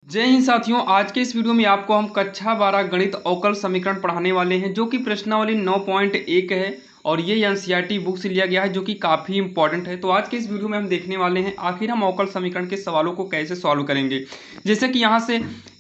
जय हिंद साथियों। आज के इस वीडियो में आपको हम कक्षा 12 गणित अवकल समीकरण पढ़ाने वाले हैं, जो कि प्रश्नावली 9.1 है और ये एनसीईआरटी बुक से लिया गया है, जो कि काफ़ी इंपॉर्टेंट है। तो आज के इस वीडियो में हम देखने वाले हैं आखिर हम अवकल समीकरण के सवालों को कैसे सॉल्व करेंगे। जैसे कि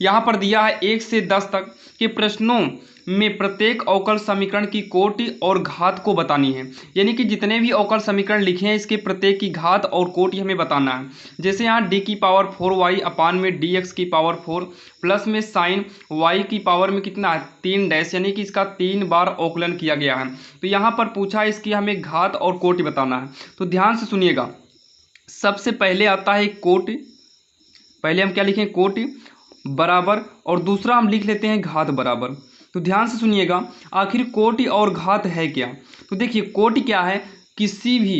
यहाँ पर दिया है 1 से 10 तक के प्रश्नों में प्रत्येक अवकल समीकरण की कोटि और घात को बतानी है। यानी कि जितने भी अवकल समीकरण लिखे हैं इसके प्रत्येक की घात और कोटि हमें बताना है। जैसे यहाँ डी की पावर 4y अपान में डी एक्स की पावर 4 प्लस में साइन y की पावर में कितना है 3 डैश, यानी कि इसका 3 बार अवकलन किया गया है। तो यहाँ पर पूछा है इसकी हमें घात और कोटि बताना है। तो ध्यान से सुनिएगा, सबसे पहले आता है कोटि। पहले हम क्या लिखें, कोटि बराबर, और दूसरा हम लिख लेते हैं घात बराबर। तो ध्यान से सुनिएगा, आखिर कोटि और घात है क्या। तो देखिए कोटि क्या है, किसी भी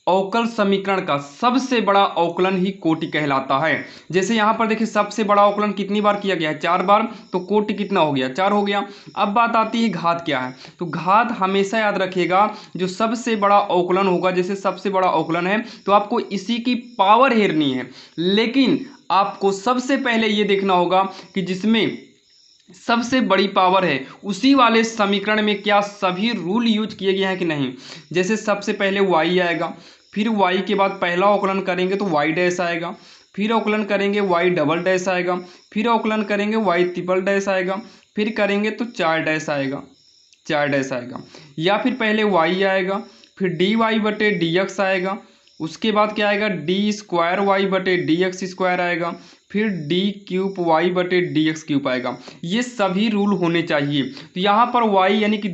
अवकल समीकरण का सबसे बड़ा अवकलन ही कोटि कहलाता है। जैसे यहाँ पर देखिए सबसे बड़ा अवकलन कितनी बार किया गया है, 4 बार, तो कोटि कितना हो गया, 4 हो गया। अब बात आती है घात क्या है। तो घात हमेशा याद रखिएगा, जो सबसे बड़ा अवकलन होगा, जैसे सबसे बड़ा अवकलन है तो आपको इसी की पावर हेरनी है, लेकिन आपको सबसे पहले ये देखना होगा कि जिसमें सबसे बड़ी पावर है उसी वाले समीकरण में क्या सभी रूल यूज किए गए हैं कि नहीं। जैसे सबसे पहले y आएगा, फिर y के बाद पहला अवकलन करेंगे तो y डैश आएगा, फिर अवकलन करेंगे y डबल डैश आएगा, फिर अवकलन करेंगे y ट्रिपल डैश आएगा, फिर करेंगे तो 4 डैश आएगा, 4 डैश आएगा। या फिर पहले y आएगा, फिर डी वाई बटे डी एक्स आएगा, उसके बाद क्या आएगा डी स्क्वायर वाई बटे डी एक्स स्क्वायर आएगा, फिर डी क्यूब वाई बटे डी एक्स क्यूब आएगा। ये सभी रूल होने चाहिए। तो यहाँ पर y यानी कि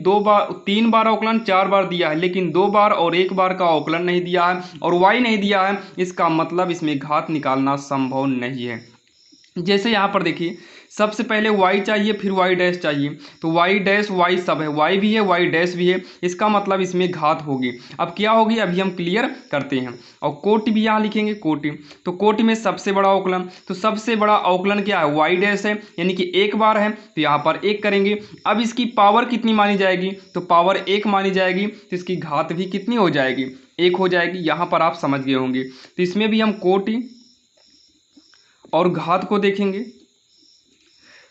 3 बार अवकलन 4 बार दिया है, लेकिन 2 बार और 1 बार का अवकलन नहीं दिया है और y नहीं दिया है, इसका मतलब इसमें घात निकालना संभव नहीं है। जैसे यहाँ पर देखिए सबसे पहले y चाहिए, फिर y डैश चाहिए, तो y डैश y सब है, y भी है y डैश भी है, इसका मतलब इसमें घात होगी। अब क्या होगी अभी हम क्लियर करते हैं। और कोटि भी यहाँ लिखेंगे, कोटि, तो कोटि में सबसे बड़ा अवकलन, तो सबसे बड़ा अवकलन क्या है, y डैश है, यानी कि 1 बार है, तो यहाँ पर 1 करेंगे। अब इसकी पावर कितनी मानी जाएगी, तो पावर 1 मानी जाएगी, तो इसकी घात भी कितनी हो जाएगी, 1 हो जाएगी। यहाँ पर आप समझ गए होंगे। तो इसमें भी हम कोटि और घात को देखेंगे।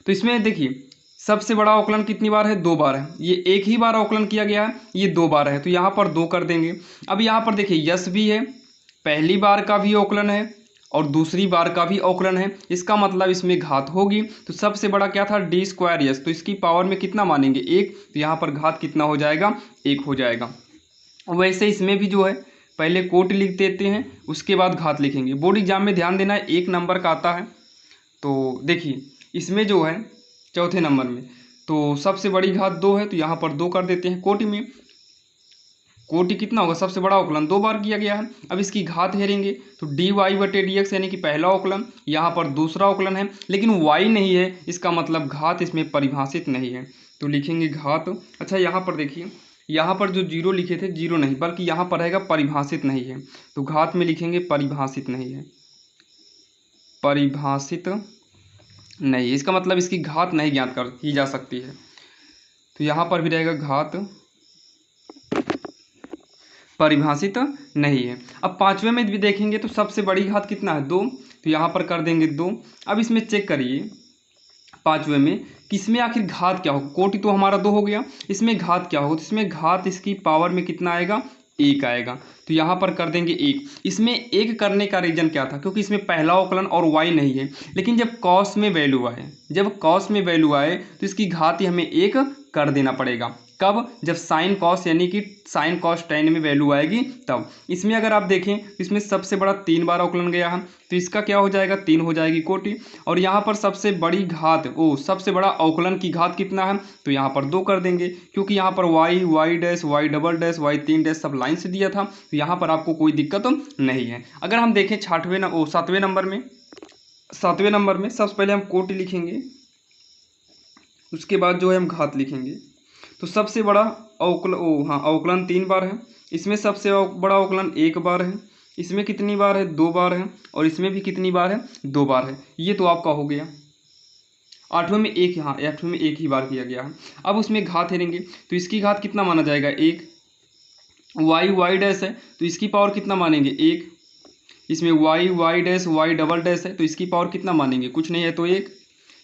तो इसमें देखिए सबसे बड़ा अवकलन कितनी बार है, 2 बार है, ये 1 ही बार अवकलन किया गया है, ये 2 बार है, तो यहाँ पर 2 कर देंगे। अब यहाँ पर देखिए यस भी है, पहली बार का भी अवकलन है और दूसरी बार का भी अवकलन है, इसका मतलब इसमें घात होगी। तो सबसे बड़ा क्या था, डी स्क्वायर यस, तो इसकी पावर में कितना मानेंगे 1, तो यहाँ पर घात कितना हो जाएगा, 1 हो जाएगा। वैसे इसमें भी जो है पहले कोटि लिख देते हैं, उसके बाद घात लिखेंगे। बोर्ड एग्जाम में ध्यान देना है 1 नंबर का आता है। तो देखिए इसमें जो है चौथे नंबर में तो सबसे बड़ी घात 2 है, तो यहाँ पर 2 कर देते हैं। कोटि में कोटि कितना होगा, सबसे बड़ा अवकलन 2 बार किया गया है। अब इसकी घात हेरेंगे तो डी वाई बटे डी एक्स, यानी कि पहला अवकलन, यहाँ पर दूसरा अवकलन है, लेकिन y नहीं है, इसका मतलब घात इसमें परिभाषित नहीं है, तो लिखेंगे घात। अच्छा यहाँ पर देखिए, यहाँ पर जो 0 लिखे थे, 0 नहीं, बल्कि यहाँ पर रहेगा परिभाषित नहीं है, तो घात में लिखेंगे परिभाषित नहीं है, परिभाषित नहीं, इसका मतलब इसकी घात नहीं ज्ञात की जा सकती है। तो यहाँ पर भी रहेगा घात परिभाषित नहीं है। अब 5वें में भी देखेंगे तो सबसे बड़ी घात कितना है, 2, तो यहाँ पर कर देंगे 2। अब इसमें चेक करिए 5वें में कि इसमें आखिर घात क्या होगा, कोटि तो हमारा 2 हो गया, इसमें घात क्या होगा, तो इसमें घात इसकी पावर में कितना आएगा, 1 आएगा, तो यहाँ पर कर देंगे 1। इसमें 1 करने का रीज़न क्या था, क्योंकि इसमें पहला अवकलन और y नहीं है, लेकिन जब कॉस में वैल्यू आए, जब कॉस में वैल्यू आए तो इसकी घात ही हमें 1 कर देना पड़ेगा। कब, जब साइन कॉस यानी कि साइन कॉस टेन में वैल्यू आएगी तब। इसमें अगर आप देखें इसमें सबसे बड़ा 3 बार अवकलन गया है, तो इसका क्या हो जाएगा, 3 हो जाएगी कोटि। और यहाँ पर सबसे बड़ी घात सबसे बड़ा अवकलन की घात कितना है, तो यहाँ पर 2 कर देंगे, क्योंकि यहाँ पर y dash y double dash y 3 dash सब लाइन से दिया था, तो यहाँ पर आपको कोई दिक्कत नहीं है। अगर हम देखें 7वें नंबर में सबसे पहले हम कोटि लिखेंगे, उसके बाद जो है हम घात लिखेंगे। तो सबसे बड़ा अवकलन 3 बार है, इसमें सबसे बड़ा अवकलन 1 बार है, इसमें कितनी बार है, 2 बार है, और इसमें भी कितनी बार है, 2 बार है। ये तो आपका हो गया। 8वें में 1, हाँ 8वें में 1 ही बार किया गया है। अब उसमें घात हेरेंगे तो इसकी घात कितना माना जाएगा, 1। y डैश है तो इसकी पावर कितना मानेंगे, 1। इसमें Y dash Y double dash है, तो इसकी पावर कितना मानेंगे, कुछ नहीं है तो 1।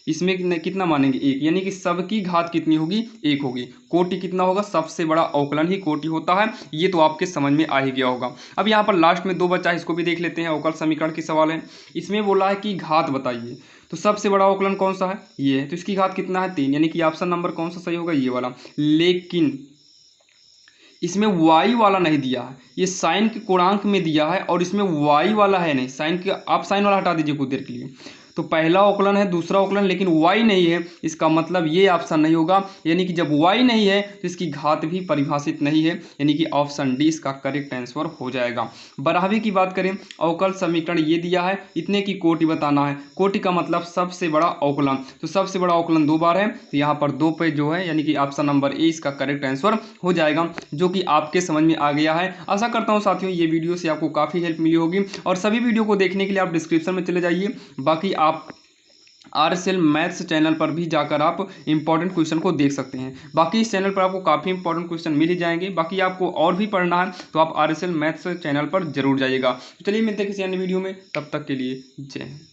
इसमें कितना मानेंगे 1, यानी कि सबकी घात कितनी होगी, 1 होगी। कोटि कितना होगा, सबसे बड़ा अवकलन ही कोटि होता है। ये तो आपके समझ में आ ही गया होगा। अब यहाँ पर लास्ट में 2 बचा है, इसको भी देख लेते हैं। अवकल समीकरण की सवाल है, इसमें बोला है कि घात बताइए। तो सबसे बड़ा अवकलन कौन सा है, ये है, तो इसकी घात कितना है, 3, यानी कि ऑप्शन नंबर कौन सा सही होगा, ये वाला। लेकिन इसमें y वाला नहीं दिया है, ये साइन के कोणांक में दिया है और इसमें y वाला है नहीं। साइन के आप साइन वाला हटा दीजिए कुछ देर के लिए। तो पहला अवकलन है, दूसरा अवकलन, लेकिन y नहीं है। इसका मतलब ये ऑप्शन नहीं होगा, यानी कि जब y नहीं है तो इसकी घात भी परिभाषित नहीं है, यानी कि ऑप्शन डी इसका करेक्ट आंसर हो जाएगा। बराबरी की बात करें, अवकल समीकरण ये दिया है, इतने की कोटि बताना है। कोटि का मतलब सबसे बड़ा अवकलन, तो सबसे बड़ा अवकलन 2 बार है, तो यहाँ पर 2 पे जो है, यानी कि ऑप्शन नंबर ए इसका करेक्ट आंसर हो जाएगा, जो कि आपके समझ में आ गया है। आशा करता हूँ साथियों ये वीडियो से आपको काफ़ी हेल्प मिली होगी, और सभी वीडियो को देखने के लिए आप डिस्क्रिप्शन में चले जाइए। बाकी आप RSL मैथ्स चैनल पर भी जाकर आप इंपॉर्टेंट क्वेश्चन को देख सकते हैं। बाकी इस चैनल पर आपको काफ़ी इंपॉर्टेंट क्वेश्चन मिल ही जाएंगे। बाकी आपको और भी पढ़ना है तो आप RSL मैथ्स चैनल पर जरूर जाइएगा। तो चलिए मिलते हैं किसी अन्य वीडियो में, तब तक के लिए जय हिंद।